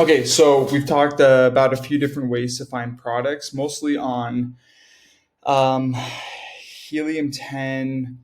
Okay, so we've talked about a few different ways to find products, mostly on um, Helium 10,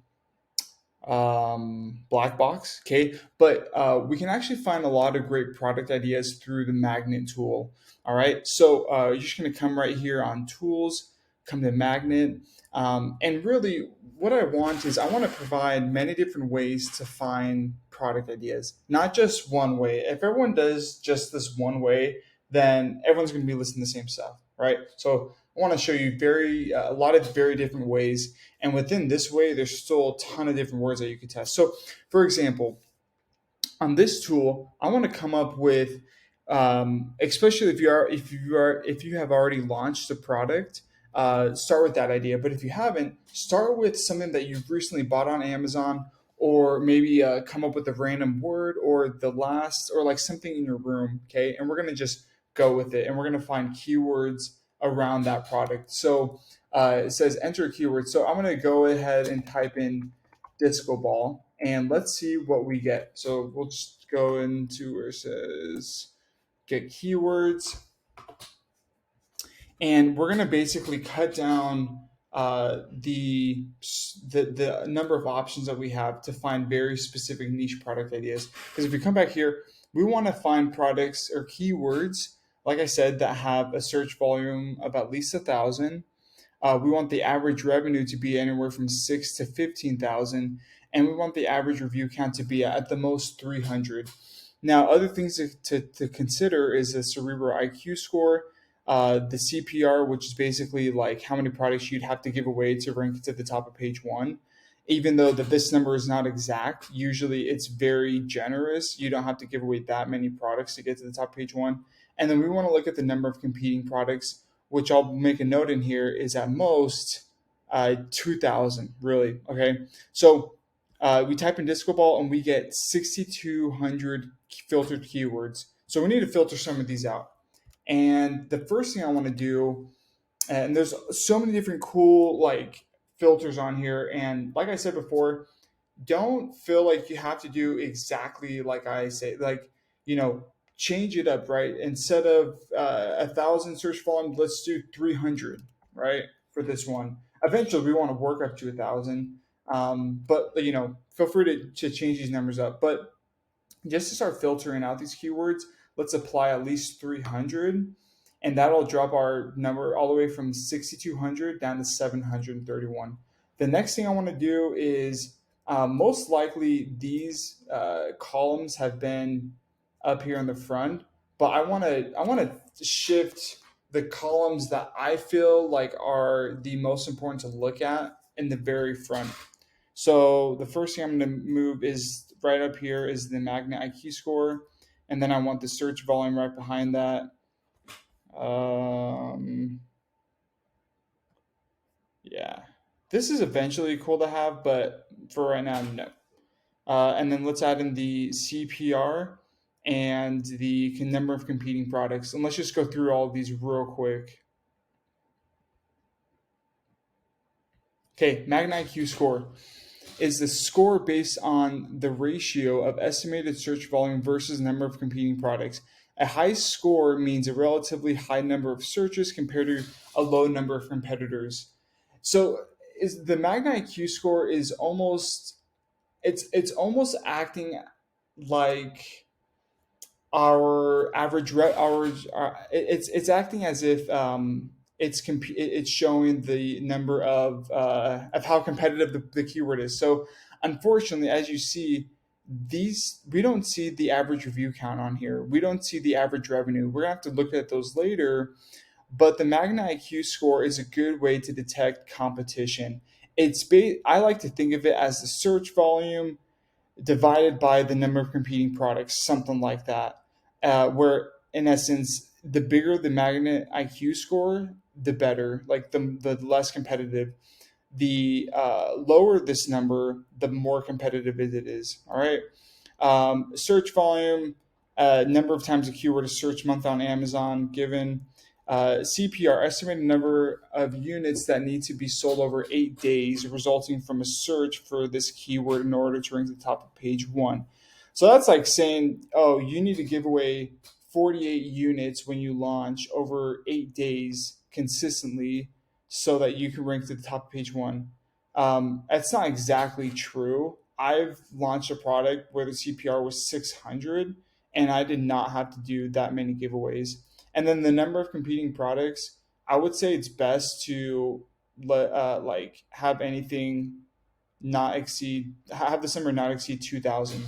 Black Box. Okay, but we can actually find a lot of great product ideas through the magnet tool. All right, so you're just going to come right here on Tools, come to Magnet, and really what I want is I want to provide many different ways to find product ideas, not just one way. If everyone does just this one way, then everyone's going to be listing the same stuff, right? So I want to show you a lot of very different ways, and within this way, there's still a ton of different words that you could test. So, for example, on this tool, I want to come up with, especially if you have already launched a product, start with that idea. But if you haven't, start with something that you've recently bought on Amazon, or maybe come up with a random word or the last, or like something in your room. Okay, and we're gonna just go with it, and we're gonna find keywords around that product. So it says enter a keyword. So I'm gonna go ahead and type in disco ball, and let's see what we get. So we'll just go into where it says get keywords, and we're going to basically cut down the number of options that we have to find very specific niche product ideas. Because if we come back here, we want to find products or keywords, like I said, that have a search volume of at least 1,000. We want the average revenue to be anywhere from 6 to 15,000, and we want the average review count to be at the most 300. Now, other things to consider is the Cerebro IQ score, the CPR, which is basically like how many products you'd have to give away to rank to the top of page one. Even though this number is not exact, usually it's very generous. You don't have to give away that many products to get to the top of page one. And then we want to look at the number of competing products, which I'll make a note in here, is at most 2,000, really. Okay. So we type in disco ball and we get 6,200 filtered keywords. So we need to filter some of these out. And the first thing I want to do, and there's so many different cool like filters on here. And like I said before, don't feel like you have to do exactly like I say. Like, you know, change it up, right? Instead of 1,000 search volume, let's do 300, right? For this one. Eventually, we want to work up to 1,000, but you know, feel free to change these numbers up. But just to start filtering out these keywords, let's apply at least 300, and that'll drop our number all the way from 6,200 down to 731. The next thing I want to do is most likely these columns have been up here in the front, but I want to shift the columns that I feel like are the most important to look at in the very front. So the first thing I'm going to move is right up here is the Magnet IQ score, and then I want the search volume right behind that. Um, yeah, this is eventually cool to have, but for right now, no. And then let's add in the CPR and the number of competing products, and let's just go through all of these real quick. Okay, Magnet IQ score is the score based on the ratio of estimated search volume versus number of competing products. A high score means a relatively high number of searches compared to a low number of competitors. So is the Magna IQ score is almost it's almost acting like our average it's acting as if it's showing the number of how competitive the keyword is. So unfortunately, as you see, these we don't see the average review count on here. We don't see the average revenue. We're gonna have to look at those later. But the Magna IQ score is a good way to detect competition. I like to think of it as the search volume divided by the number of competing products, something like that. Where in essence, the bigger the Magnet IQ score, the better. Like the less competitive. The lower this number, the more competitive it is. All right. Search volume, number of times a keyword is searched month on Amazon, given CPR, estimated number of units that need to be sold over 8 days, resulting from a search for this keyword in order to rank to the top of page one. So that's like saying, oh, you need to give away 48 units when you launch over 8 days consistently so that you can rank to the top of page one. That's not exactly true. I've launched a product where the CPR was 600 and I did not have to do that many giveaways. And then the number of competing products, I would say it's best to like have anything not exceed have the number not exceed 2,000.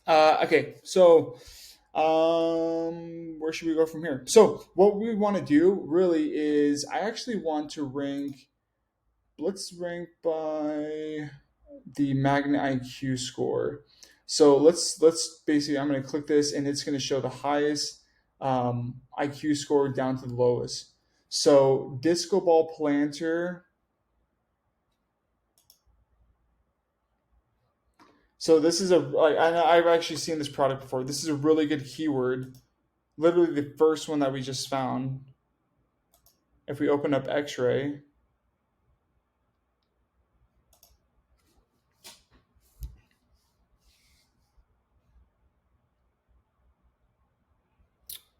Okay, so where should we go from here? So what we want to do really is I actually want to rank. Let's rank by the Magnet IQ score. So let's basically I'm going to click this and it's going to show the highest IQ score down to the lowest. So disco ball planter. So this is a like I've actually seen this product before. This is a really good keyword. Literally the first one that we just found. If we open up X-ray,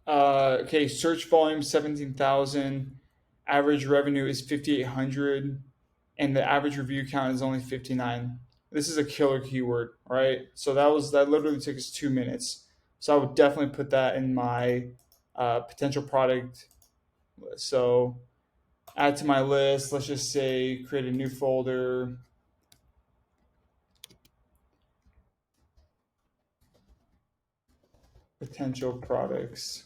okay, search volume 17,000, average revenue is 5,800, and the average review count is only 59. This is a killer keyword, right? So that literally took us 2 minutes. So I would definitely put that in my potential product list. So add to my list. Let's just say create a new folder, potential products.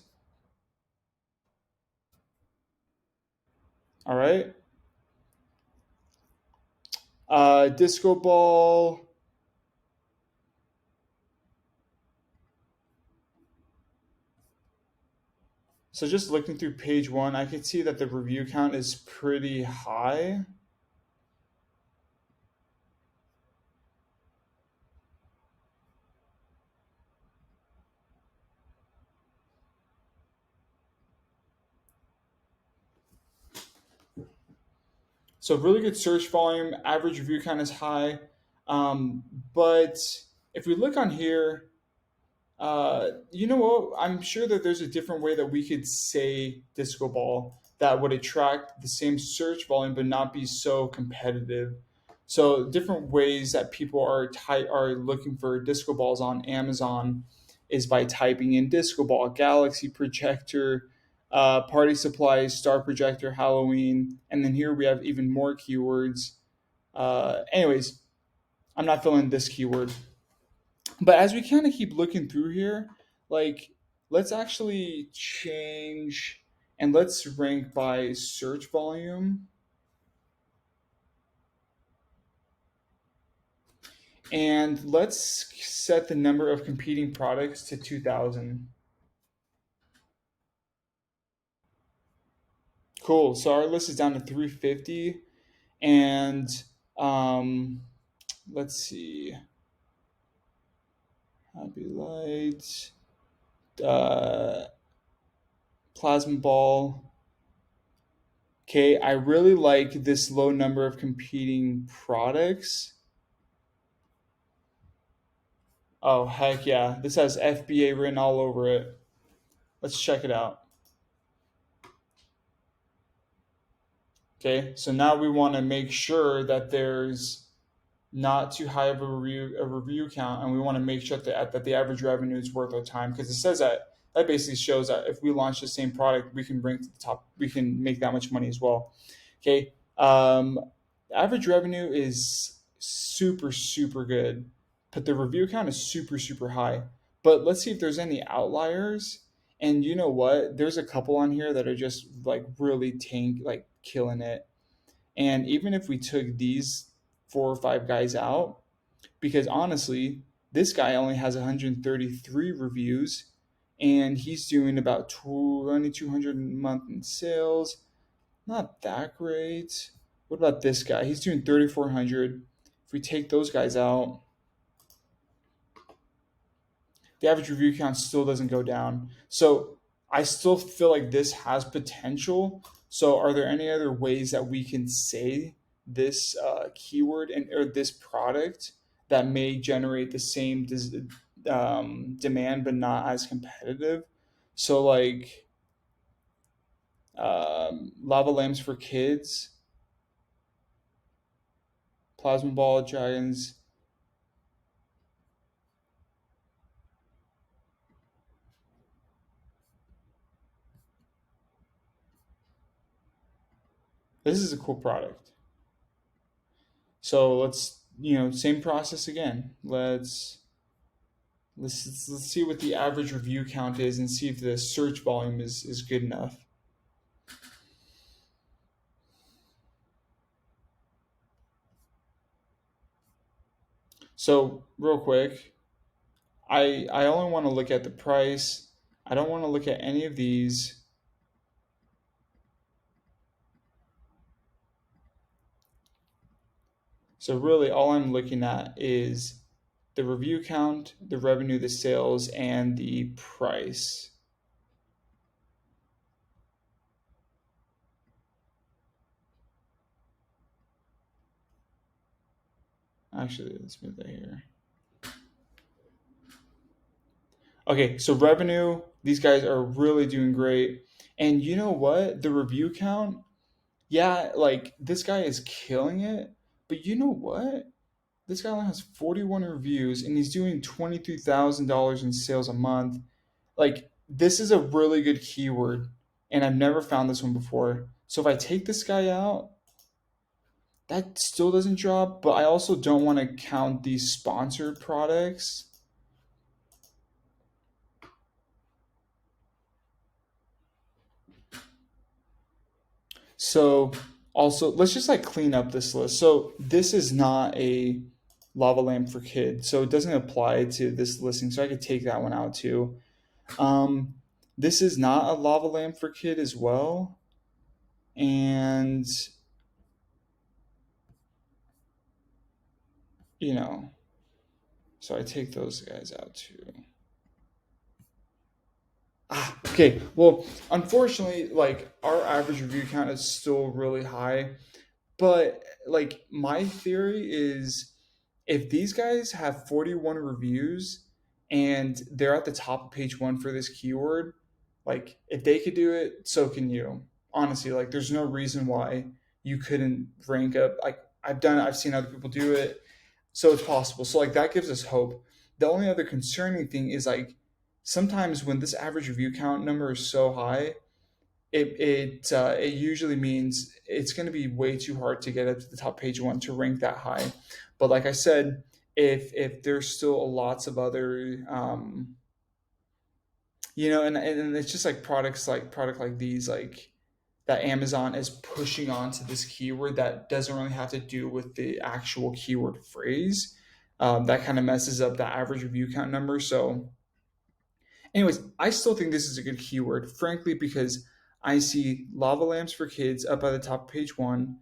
All right. Disco ball. So just looking through page one, I can see that the review count is pretty high. So really good search volume, average review count is high. But if we look on here, you know what? I'm sure that there's a different way that we could say disco ball that would attract the same search volume but not be so competitive. So different ways that people are looking for disco balls on Amazon is by typing in disco ball, galaxy projector, party supplies, star projector, Halloween, and then here we have even more keywords. Anyways, I'm not filling this keyword. But as we kind of keep looking through here, like let's actually change and let's rank by search volume. And let's set the number of competing products to 2,000. Cool. So our list is down to 350. And um, let's see. Happy Light, uh, Plasma Ball. Okay, I really like this low number of competing products. Oh, heck yeah. This has FBA written all over it. Let's check it out. Okay, so now we want to make sure that there's not too high of a review count, and we want to make sure that the average revenue is worth our time because it says that basically shows that if we launch the same product, we can rank to the top, we can make that much money as well. Okay, average revenue is super good, but the review count is super high. But let's see if there's any outliers. And you know what? There's a couple on here that are just like really like killing it. And even if we took these 4 or 5 guys out, because honestly, this guy only has 133 reviews and he's doing about 2,200 a month in sales. Not that great. What about this guy? He's doing 3,400. If we take those guys out, the average review count still doesn't go down. So I still feel like this has potential. So are there any other ways that we can say this keyword or this product that may generate the same demand but not as competitive? So like lava lamps for kids, plasma ball dragons. This is a cool product. So let's, same process again. Let's see what the average review count is and see if the search volume is good enough. So real quick, I only want to look at the price. I don't want to look at any of these. So really all I'm looking at is the review count, the revenue, the sales, and the price. Actually, let's move that here. Okay, so revenue, these guys are really doing great. And you know what? The review count, yeah, like this guy is killing it. But you know what? This guy only has 41 reviews and he's doing $23,000 in sales a month. Like, this is a really good keyword. And I've never found this one before. So if I take this guy out, that still doesn't drop. But I also don't want to count these sponsored products. So also, let's just like clean up this list. So this is not a lava lamp for kids, so it doesn't apply to this listing. So I could take that one out too. Um, this is not a lava lamp for kid as well, and you know, so I take those guys out too. Okay. Well, unfortunately, like our average review count is still really high. But like my theory is if these guys have 41 reviews and they're at the top of page one for this keyword, like if they could do it, so can you. Honestly, like there's no reason why you couldn't rank up. Like I've done it, I've seen other people do it, so it's possible. So like that gives us hope. The only other concerning thing is like sometimes when this average review count number is so high, it usually means it's going to be way too hard to get up to the top page one to rank that high. But like I said, if there's still lots of other and it's just like product like these like that Amazon is pushing onto this keyword that doesn't really have to do with the actual keyword phrase. That kind of messes up the average review count number. So anyways, I still think this is a good keyword, frankly, because I see lava lamps for kids up at the top of page one,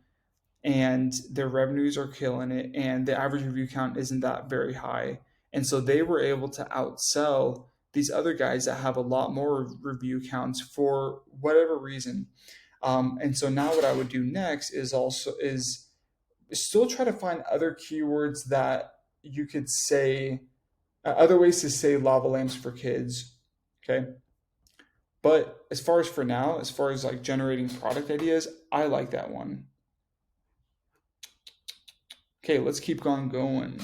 and their revenues are killing it, and the average review count isn't that very high. And so they were able to outsell these other guys that have a lot more review counts for whatever reason. And so now what I would do next is still try to find other keywords that you could say, other ways to say lava lamps for kids. Okay. But as far as for now, as far as like generating product ideas, I like that one. Okay, let's keep on going.